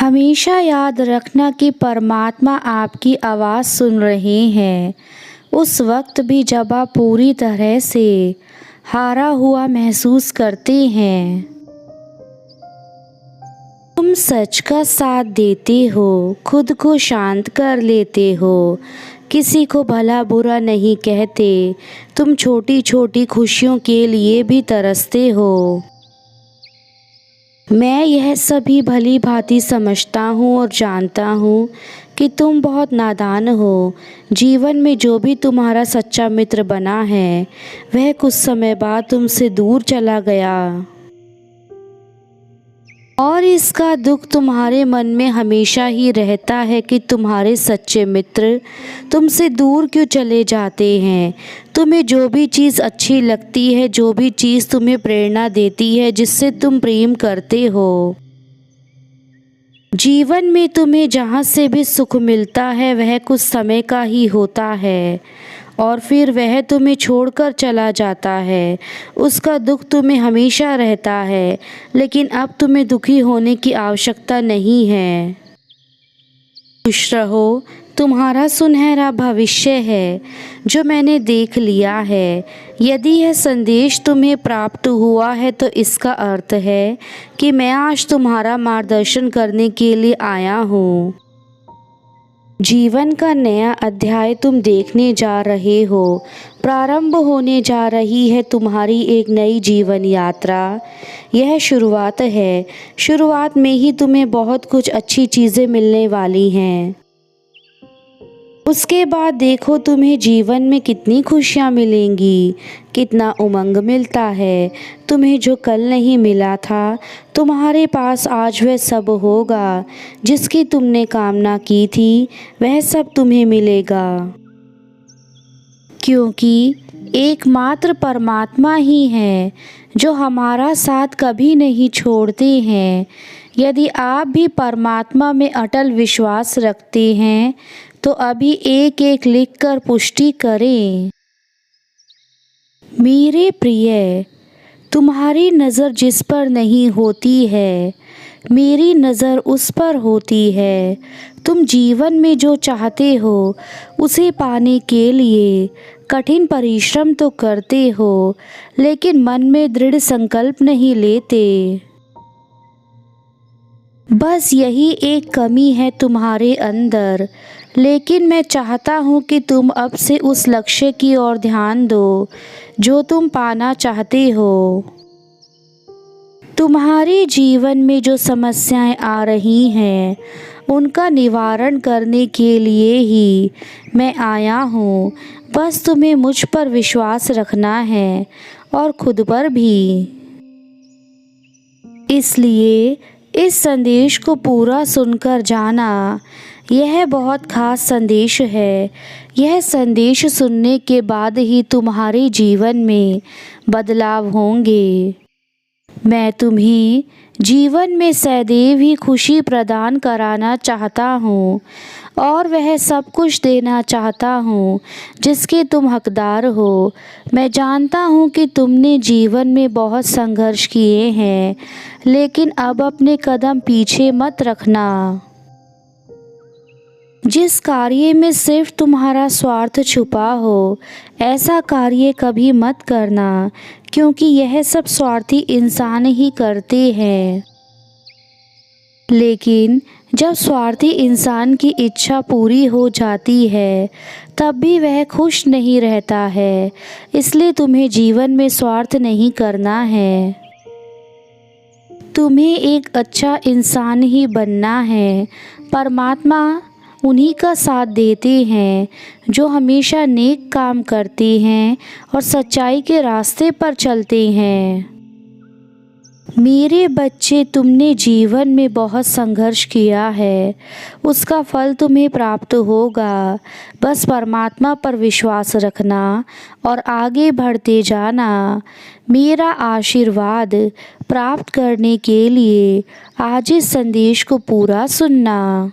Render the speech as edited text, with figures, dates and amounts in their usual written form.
हमेशा याद रखना कि परमात्मा आपकी आवाज़ सुन रहे हैं, उस वक्त भी जब आप पूरी तरह से हारा हुआ महसूस करते हैं। तुम सच का साथ देते हो, खुद को शांत कर लेते हो, किसी को भला बुरा नहीं कहते, तुम छोटी छोटी खुशियों के लिए भी तरसते हो। मैं यह सभी भली भांति समझता हूँ और जानता हूँ कि तुम बहुत नादान हो। जीवन में जो भी तुम्हारा सच्चा मित्र बना है वह कुछ समय बाद तुमसे दूर चला गया, और इसका दुख तुम्हारे मन में हमेशा ही रहता है कि तुम्हारे सच्चे मित्र तुमसे दूर क्यों चले जाते हैं। तुम्हें जो भी चीज़ अच्छी लगती है, जो भी चीज़ तुम्हें प्रेरणा देती है, जिससे तुम प्रेम करते हो, जीवन में तुम्हें जहाँ से भी सुख मिलता है वह कुछ समय का ही होता है और फिर वह तुम्हें छोड़कर चला जाता है। उसका दुख तुम्हें हमेशा रहता है, लेकिन अब तुम्हें दुखी होने की आवश्यकता नहीं है। खुश रहो, तुम्हारा सुनहरा भविष्य है जो मैंने देख लिया है। यदि यह संदेश तुम्हें प्राप्त हुआ है तो इसका अर्थ है कि मैं आज तुम्हारा मार्गदर्शन करने के लिए आया हूँ। जीवन का नया अध्याय तुम देखने जा रहे हो। प्रारंभ होने जा रही है तुम्हारी एक नई जीवन यात्रा। यह शुरुआत है। शुरुआत में ही तुम्हें बहुत कुछ अच्छी चीज़ें मिलने वाली हैं। उसके बाद देखो तुम्हें जीवन में कितनी खुशियाँ मिलेंगी, कितना उमंग मिलता है। तुम्हें जो कल नहीं मिला था, तुम्हारे पास आज वह सब होगा जिसकी तुमने कामना की थी, वह सब तुम्हें मिलेगा। क्योंकि एकमात्र परमात्मा ही है जो हमारा साथ कभी नहीं छोड़ते हैं। यदि आप भी परमात्मा में अटल विश्वास रखते हैं तो अभी एक एक लिखकर पुष्टि करें। मेरे प्रिय, तुम्हारी नज़र जिस पर नहीं होती है, मेरी नज़र उस पर होती है। तुम जीवन में जो चाहते हो उसे पाने के लिए कठिन परिश्रम तो करते हो, लेकिन मन में दृढ़ संकल्प नहीं लेते। बस यही एक कमी है तुम्हारे अंदर। लेकिन मैं चाहता हूँ कि तुम अब से उस लक्ष्य की ओर ध्यान दो जो तुम पाना चाहते हो। तुम्हारे जीवन में जो समस्याएं आ रही हैं उनका निवारण करने के लिए ही मैं आया हूँ। बस तुम्हें मुझ पर विश्वास रखना है और खुद पर भी। इसलिए इस संदेश को पूरा सुनकर जाना। यह बहुत खास संदेश है। यह संदेश सुनने के बाद ही तुम्हारे जीवन में बदलाव होंगे। मैं तुम्हें जीवन में सदैव ही खुशी प्रदान कराना चाहता हूँ और वह सब कुछ देना चाहता हूँ जिसके तुम हकदार हो। मैं जानता हूँ कि तुमने जीवन में बहुत संघर्ष किए हैं, लेकिन अब अपने कदम पीछे मत रखना। जिस कार्य में सिर्फ तुम्हारा स्वार्थ छुपा हो, ऐसा कार्य कभी मत करना, क्योंकि यह सब स्वार्थी इंसान ही करते हैं। लेकिन जब स्वार्थी इंसान की इच्छा पूरी हो जाती है तब भी वह खुश नहीं रहता है। इसलिए तुम्हें जीवन में स्वार्थ नहीं करना है। तुम्हें एक अच्छा इंसान ही बनना है। परमात्मा उन्हीं का साथ देते हैं जो हमेशा नेक काम करते हैं और सच्चाई के रास्ते पर चलते हैं। मेरे बच्चे, तुमने जीवन में बहुत संघर्ष किया है, उसका फल तुम्हें प्राप्त होगा। बस परमात्मा पर विश्वास रखना और आगे बढ़ते जाना। मेरा आशीर्वाद प्राप्त करने के लिए आज इस संदेश को पूरा सुनना।